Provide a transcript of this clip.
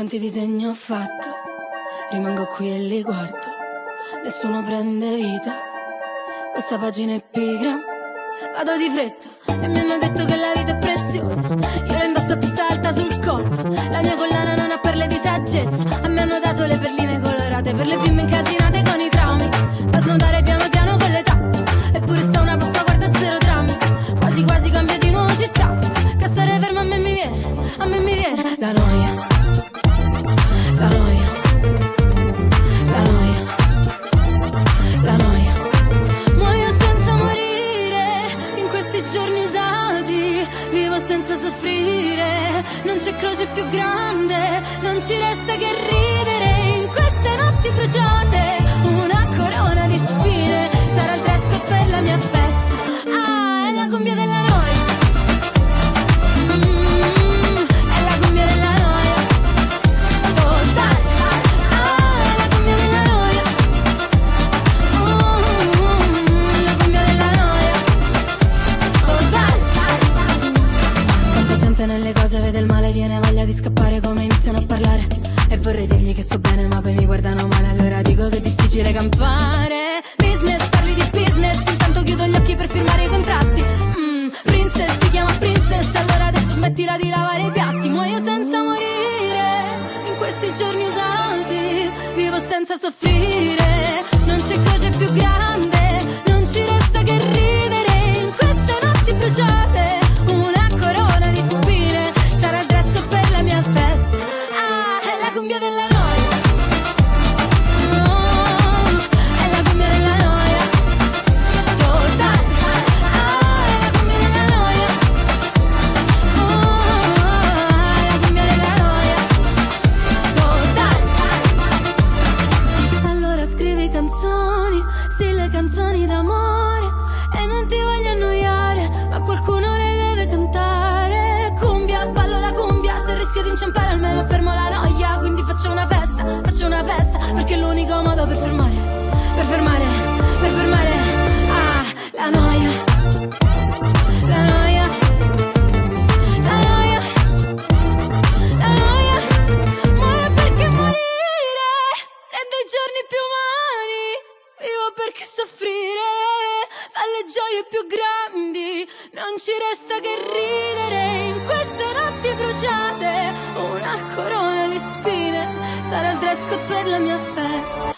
Quanti disegni ho fatto, rimango qui e li guardo, nessuno prende vita, questa pagina è pigra, vado di fretta e mi hanno detto che la vita è preziosa, io la indosso a testa alta sul collo, la mia collana non ha perle di saggezza, a me hanno dato le perline colorate per le bimbe incasinate con i traumi, da snodare piano piano con l'età, eppure sta una Pasqua, guarda zero drammi, quasi quasi cambio di nuovo città, che stare fermo a me mi viene la noia. La noia, la noia, la noia. Muoio senza morire in questi giorni usati, vivo senza soffrire, non c'è croce più grande, non ci resta che ridere in queste notti bruciate, una corona di spine, sarà il dress code per la mia festa, ah, è la cumbia della noia. Nelle cose vede il male, viene voglia di scappare come iniziano a parlare e vorrei dirgli che sto bene ma poi mi guardano male, allora dico che è difficile campare. Business, parli di business, intanto chiudo gli occhi per firmare i contratti. Princess, ti chiama princess, allora adesso smettila di lavare i piatti. Muoio senza morire in questi giorni usati, vivo senza soffrire, non c'è croce più grande, non ci resta che ridere in queste notti bruciate, una corona di spine, sarà il dress code per la mia festa, ah, è la cumbia della noia, oh, è la cumbia della noia, totale, ah, è la cumbia della noia, oh, è la cumbia della noia, totale. Allora scrivi canzoni, sì, le canzoni d'amore, e non ti voglio annoiare, ma qualcuno le deve cantare. Cumbia, ballo la cumbia, se rischio di inciampare almeno fermo la noia, quindi faccio una festa, perché è l'unico modo per fermare, ah, la noia, la noia, la noia, la noia. Muoio perché morire rende i giorni più umani, vivo perché soffrire fa le gioie più grandi, non ci resta che ridere in queste notti bruciate, una corona di spine, sarà il dress code per la mia festa.